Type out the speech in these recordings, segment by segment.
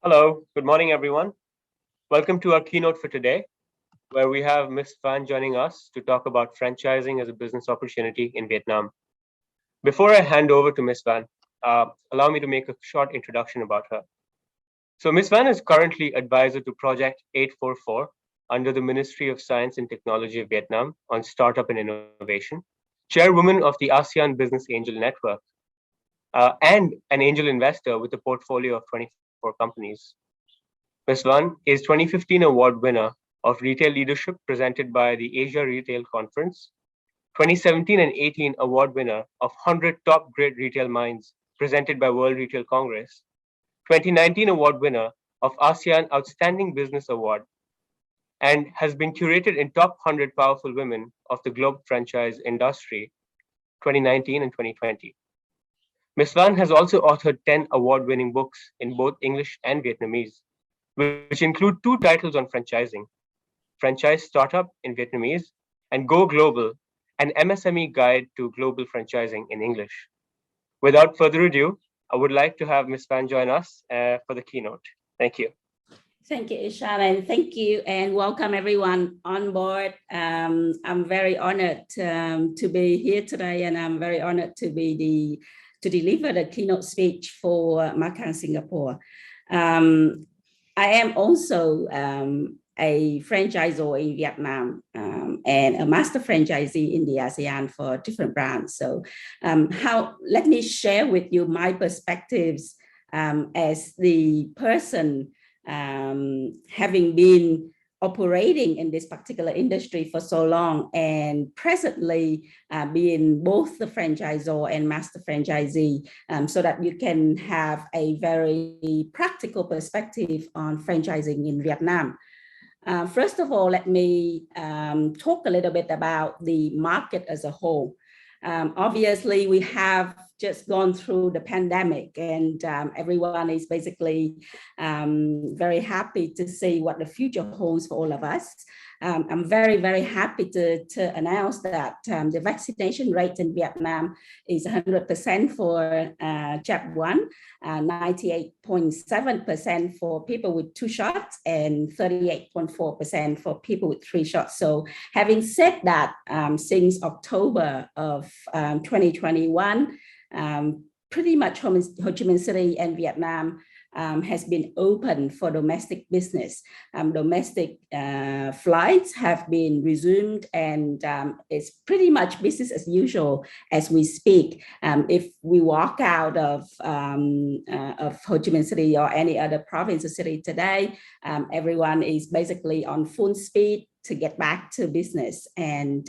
Hello, good morning, everyone. Welcome to our keynote for today, where we have Ms. Phan joining us to talk about franchising as a business opportunity in Vietnam. Before I hand over to Ms. Phan, allow me to make a short introduction about her. So Ms. Phan is currently advisor to Project 844 under the Ministry of Science and Technology of Vietnam on startup and innovation, chairwoman of the ASEAN Business Angel Network, and an angel investor with a portfolio of 24 companies. Ms. Phan is 2015 award winner of Retail Leadership presented by the Asia Retail Conference, 2017 and 18 award winner of 100 Top Great Retail Minds presented by World Retail Congress, 2019 award winner of ASEAN Outstanding Business Award, and has been curated in Top 100 Powerful Women of the Globe Franchise Industry, 2019 and 2020. Ms. Phan has also authored 10 award-winning books in both English and Vietnamese, which include 2 titles on franchising, Franchise Startup in Vietnamese and Go Global, an MSME guide to global franchising in English. Without further ado, I would like to have Ms. Phan join us for the keynote. Thank you. Thank you, Ishan, and thank you and welcome everyone on board. I'm very honored to be here today, and I'm very honored to deliver the keynote speech for Macau, Singapore. I am also a franchisor in Vietnam and a master franchisee in the ASEAN for different brands. So let me share with you my perspectives as the person having been operating in this particular industry for so long and presently being both the franchisor and master franchisee, so that you can have a very practical perspective on franchising in Vietnam. First of all, let me talk a little bit about the market as a whole. Obviously, we have just gone through the pandemic, and everyone is basically very happy to see what the future holds for all of us. I'm very, very happy to announce that the vaccination rate in Vietnam is 100% for jab 1, 98.7% for people with 2 shots, and 38.4% for people with 3 shots. So having said that, since October of 2021, pretty much Ho Chi Minh City and Vietnam has been open for domestic business. Domestic flights have been resumed, and it's pretty much business as usual as we speak. If we walk out of Ho Chi Minh City or any other province or city today, everyone is basically on full speed to get back to business, and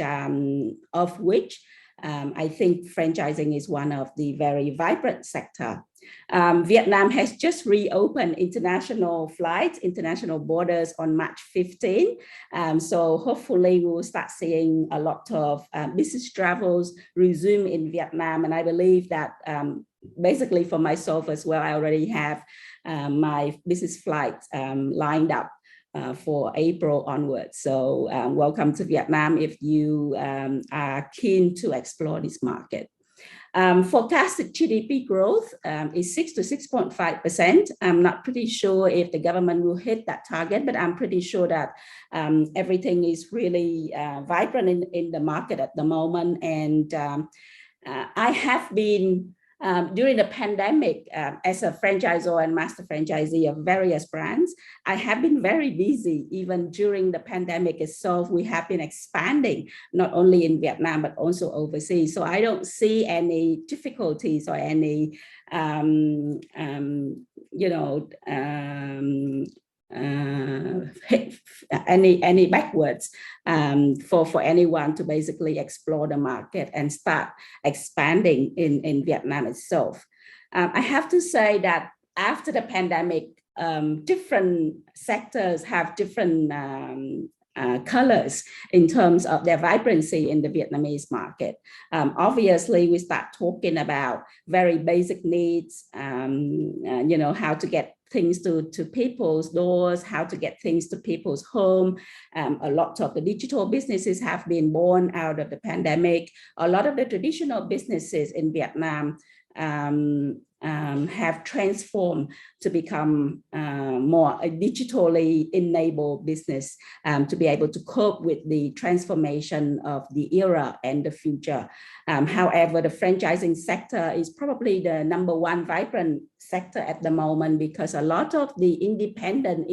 of which I think franchising is one of the very vibrant sector. Vietnam has just reopened international flights, international borders on March 15. So hopefully we will start seeing a lot of business travels resume in Vietnam. And I believe that basically for myself as well, I already have my business flights lined up for April onwards. So welcome to Vietnam if you are keen to explore this market. Forecasted GDP growth is 6 to 6.5%. I'm not pretty sure if the government will hit that target, but I'm pretty sure that everything is really vibrant in the market at the moment. And I have been during the pandemic, as a franchisor and master franchisee of various brands, I have been very busy. Even during the pandemic itself, we have been expanding not only in Vietnam, but also overseas. So I don't see any difficulties or any, any backwards for anyone to basically explore the market and start expanding in Vietnam itself. I have to say that after the pandemic, different sectors have different colors in terms of their vibrancy in the Vietnamese market. Obviously, we start talking about very basic needs, how to get things to people's doors, how to get things to people's home. A lot of the digital businesses have been born out of the pandemic. A lot of the traditional businesses in Vietnam have transformed to become more a digitally enabled business to be able to cope with the transformation of the era and the future. However, the franchising sector is probably the #1 vibrant sector at the moment, because a lot of the independent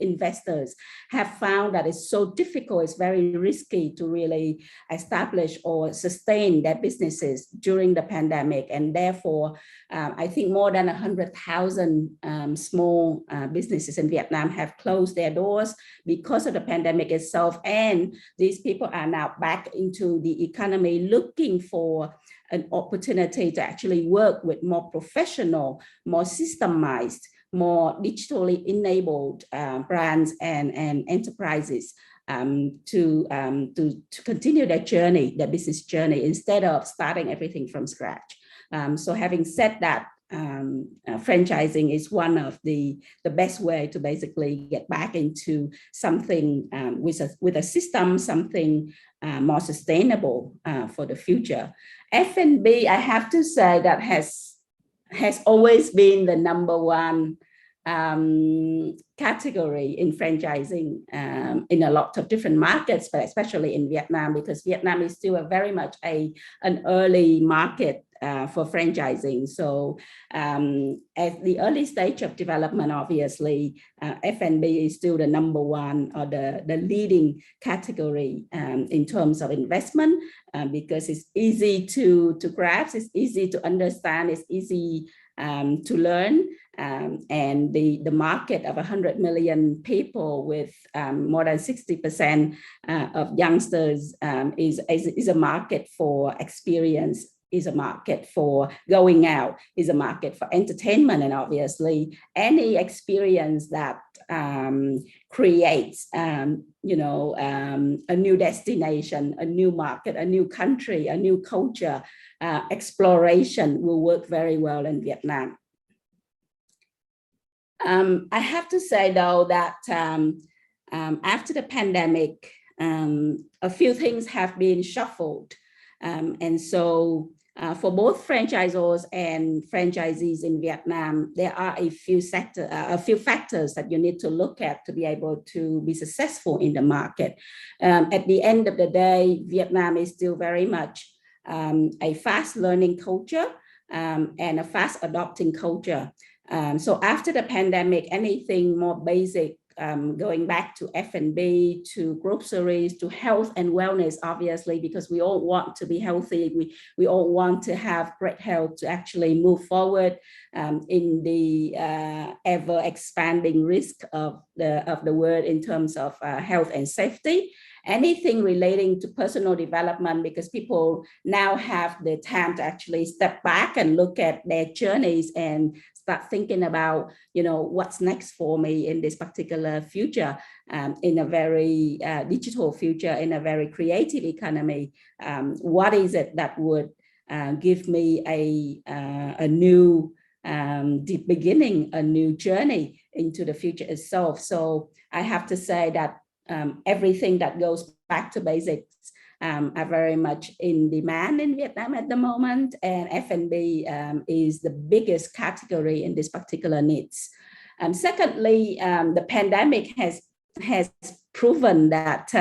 investors have found that it's so difficult, it's very risky to really establish or sustain their businesses during the pandemic. And therefore, I think more than 100,000 small businesses in Vietnam have closed their doors because of the pandemic itself. And these people are now back into the economy looking for an opportunity to actually work with more professional, more systemized, more digitally enabled brands and enterprises to continue their journey, their business journey, instead of starting everything from scratch. So having said that, franchising is one of the best way to basically get back into something with a system, something more sustainable for the future. F&B, I have to say, that has always been the #1 category in franchising in a lot of different markets, but especially in Vietnam, because Vietnam is still very much an early market for franchising. So at the early stage of development, obviously, F&B is still the #1 or the leading category in terms of investment, because it's easy to grasp, it's easy to understand, it's easy to learn. And the market of 100 million people with more than 60% of youngsters is a market for experience, is a market for going out, is a market for entertainment. And obviously any experience that creates a new destination, a new market, a new country, a new culture, exploration will work very well in Vietnam. I have to say, though, that after the pandemic, a few things have been shuffled. And so for both franchisors and franchisees in Vietnam, there are a few factors that you need to look at to be able to be successful in the market. At the end of the day, Vietnam is still very much a fast learning culture and a fast adopting culture. So after the pandemic, anything more basic, going back to F&B, to groceries, to health and wellness, obviously, because we all want to be healthy. We all want to have great health to actually move forward in the ever expanding risk of the world in terms of health and safety. Anything relating to personal development, because people now have the time to actually step back and look at their journeys and start thinking about, what's next for me in this particular future, in a very digital future, in a very creative economy. What is it that would give me a new deep beginning, a new journey into the future itself? So I have to say that everything that goes back to basics are very much in demand in Vietnam at the moment, and F&B is the biggest category in this particular needs. Secondly, the pandemic has proven that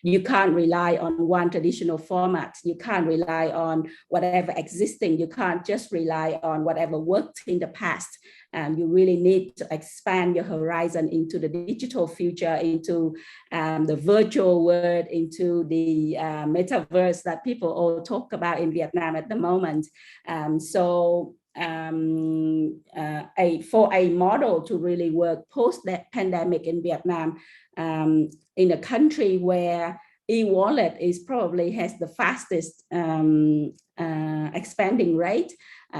you can't rely on one traditional format. You can't rely on whatever existing. You can't just rely on whatever worked in the past. You really need to expand your horizon into the digital future, into the virtual world, into the metaverse that people all talk about in Vietnam at the moment. For a model to really work post that pandemic in Vietnam, in a country where e-wallet has the fastest expanding rate,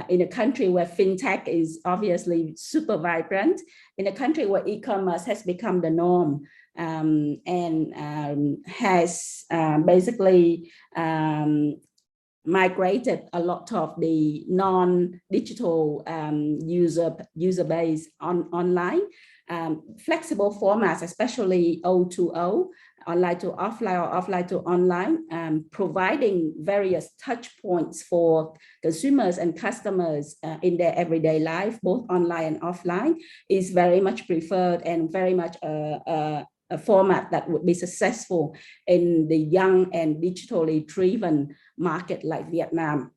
in a country where fintech is obviously super vibrant, in a country where e-commerce has become the norm, and has basically migrated a lot of the non-digital user base online. Flexible formats, especially O2O, online to offline or offline to online, providing various touch points for consumers and customers in their everyday life, both online and offline, is very much preferred and very much a format that would be successful in the young and digitally driven market like Vietnam.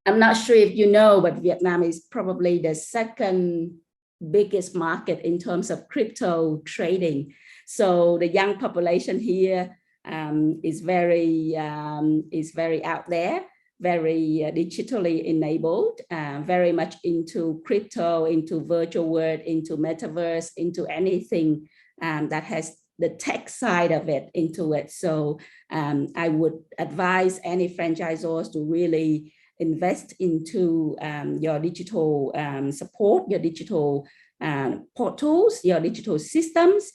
I'm not sure if you know, but Vietnam is probably the second biggest market in terms of crypto trading. So the young population here is very out there, very digitally enabled, very much into crypto, into virtual world, into metaverse, into anything that has the tech side of it into it. So I would advise any franchisors to really invest into your digital support, your digital portals, your digital systems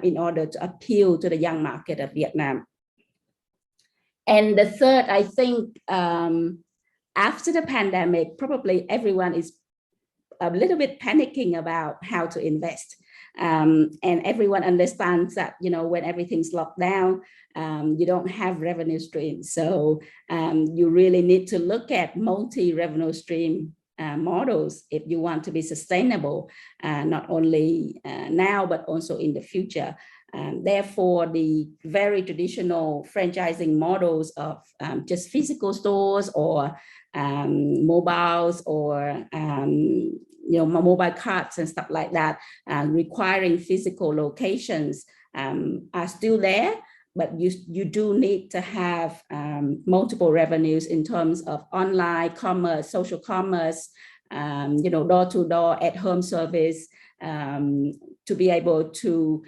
in order to appeal to the young market of Vietnam. And the third, I think after the pandemic, probably everyone is a little bit panicking about how to invest. And everyone understands that, you know, when everything's locked down, you don't have revenue streams. So you really need to look at multi-revenue stream models if you want to be sustainable, not only now, but also in the future. Therefore, the very traditional franchising models of just physical stores or mobiles or you know, mobile carts and stuff like that, requiring physical locations are still there, but you do need to have multiple revenues in terms of online commerce, social commerce, you know, door-to-door at-home service, to be able to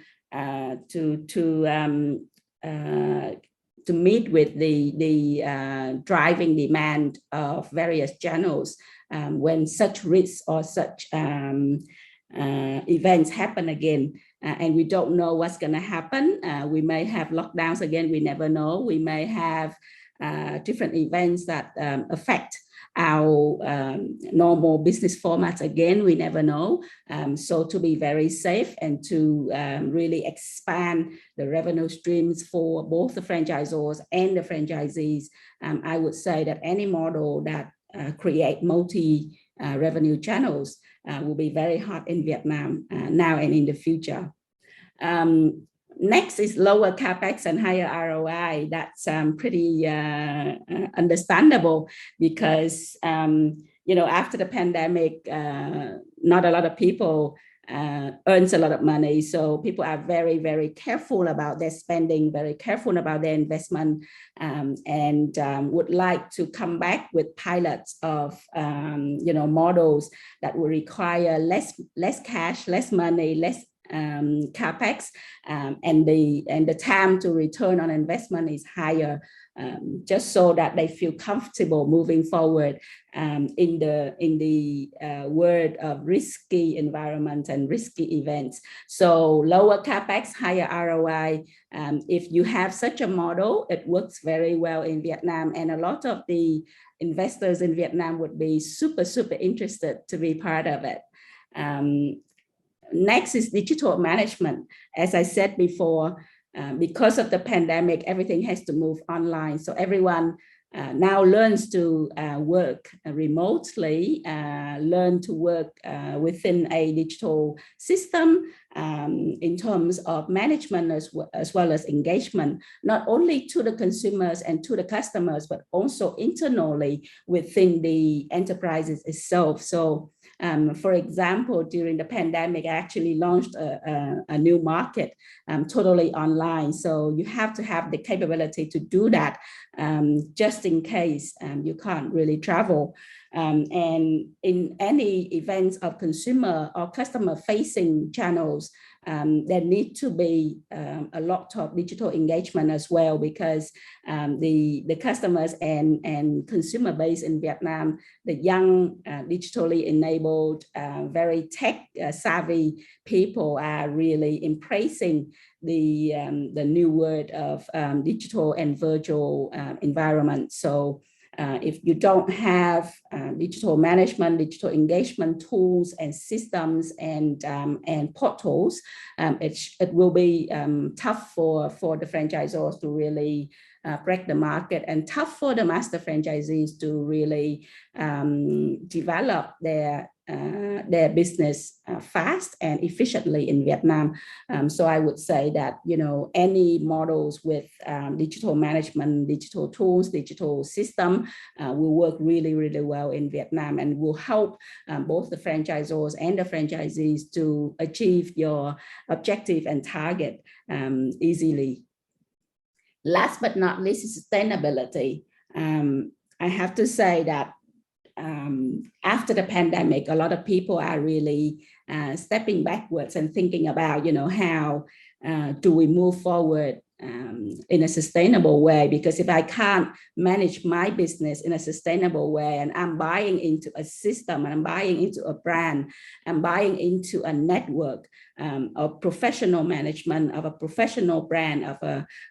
meet with the driving demand of various channels when such risks or such events happen again. And we don't know what's going to happen. We may have lockdowns again, we never know. We may have different events that affect our normal business formats again, we never know. So to be very safe and to really expand the revenue streams for both the franchisors and the franchisees, I would say that any model that create multi-revenue channels will be very hot in Vietnam now and in the future. Next is lower capex and higher ROI. That's pretty understandable because you know, after the pandemic, not a lot of people earns a lot of money, so people are very, very careful about their spending, very careful about their investment, and would like to come back with pilots of you know, models that will require less cash, less money, less capex, and the time to return on investment is higher, just so that they feel comfortable moving forward in the world of risky environments and risky events. So lower capex, higher ROI. If you have such a model, it works very well in Vietnam, and a lot of the investors in Vietnam would be super interested to be part of it. Next is digital management. As I said before, because of the pandemic, everything has to move online. So everyone now learns to work remotely, learn to work within a digital system in terms of management as well as engagement, not only to the consumers and to the customers, but also internally within the enterprises itself. So for example, during the pandemic, I actually launched a new market totally online. So you have to have the capability to do that just in case you can't really travel. And in any events of consumer or customer facing channels, there need to be a lot of digital engagement as well, because the customers and consumer base in Vietnam, the young, digitally enabled, very tech savvy people are really embracing the new world of digital and virtual environment. So If you don't have digital management, digital engagement tools and systems and portals, it will be tough for the franchisors to really break the market, and tough for the master franchisees to really develop their business fast and efficiently in Vietnam. So I would say that, you know, any models with digital management, digital tools, digital system will work really, really well in Vietnam, and will help both the franchisors and the franchisees to achieve your objective and target easily. Last but not least is sustainability. I have to say that after the pandemic, a lot of people are really stepping backwards and thinking about, you know, how do we move forward in a sustainable way? Because if I can't manage my business in a sustainable way, and I'm buying into a system, and I'm buying into a brand, I'm buying into a network of professional management, of a professional brand, of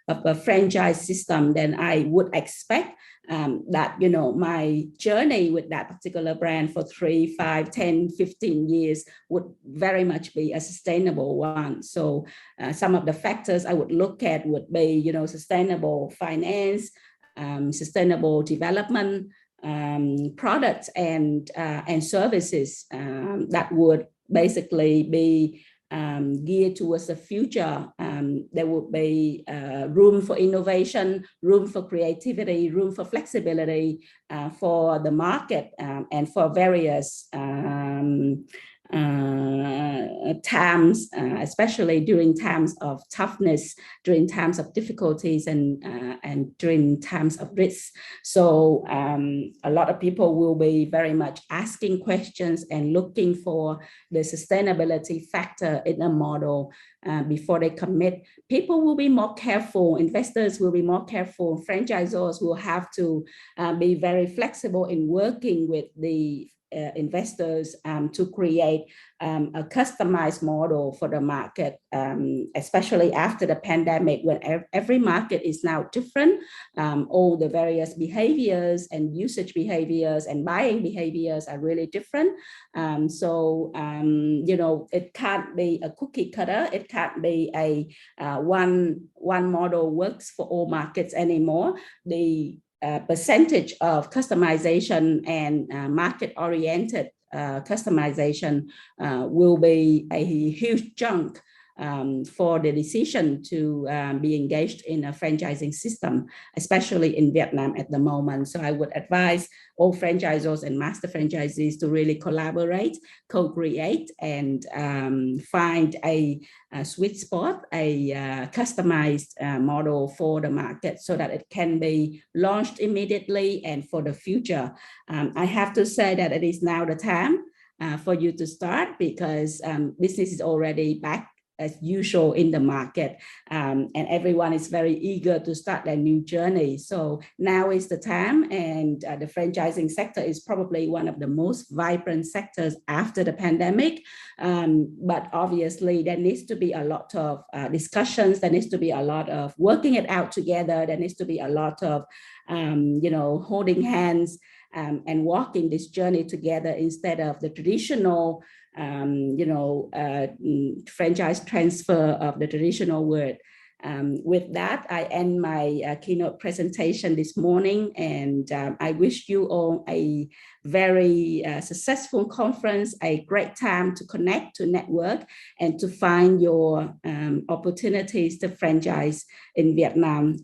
a franchise system, then I would expect that, you know, my journey with that particular brand for 3, 5, 10, 15 years would very much be a sustainable one. So some of the factors I would look at would be, you know, sustainable finance, sustainable development, products and services that would basically be geared towards the future. There would be room for innovation, room for creativity, room for flexibility for the market and for various times, especially during times of toughness, during times of difficulties, and during times of risk. So a lot of people will be very much asking questions and looking for the sustainability factor in a model before they commit. People will be more careful, investors will be more careful, franchisors will have to be very flexible in working with the investors to create a customized model for the market, especially after the pandemic, when every market is now different. All the various behaviors and usage behaviors and buying behaviors are really different. So, you know, it can't be a cookie cutter. It can't be a one model works for all markets anymore. The percentage of customization and market-oriented customization will be a huge chunk for the decision to be engaged in a franchising system, especially in Vietnam at the moment. So I would advise all franchisors and master franchisees to really collaborate, co-create, and find a sweet spot, a customized model for the market so that it can be launched immediately and for the future. I have to say that it is now the time for you to start, because business is already back as usual in the market, and everyone is very eager to start their new journey. So now is the time, and the franchising sector is probably one of the most vibrant sectors after the pandemic. But obviously there needs to be a lot of discussions, there needs to be a lot of working it out together, there needs to be a lot of you know, holding hands and walking this journey together instead of the traditional you know, franchise transfer of the traditional word. With that, I end my keynote presentation this morning, and I wish you all a very successful conference, a great time to connect, to network, and to find your opportunities to franchise in Vietnam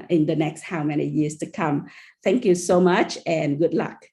in the next how many years to come. Thank you so much, and good luck.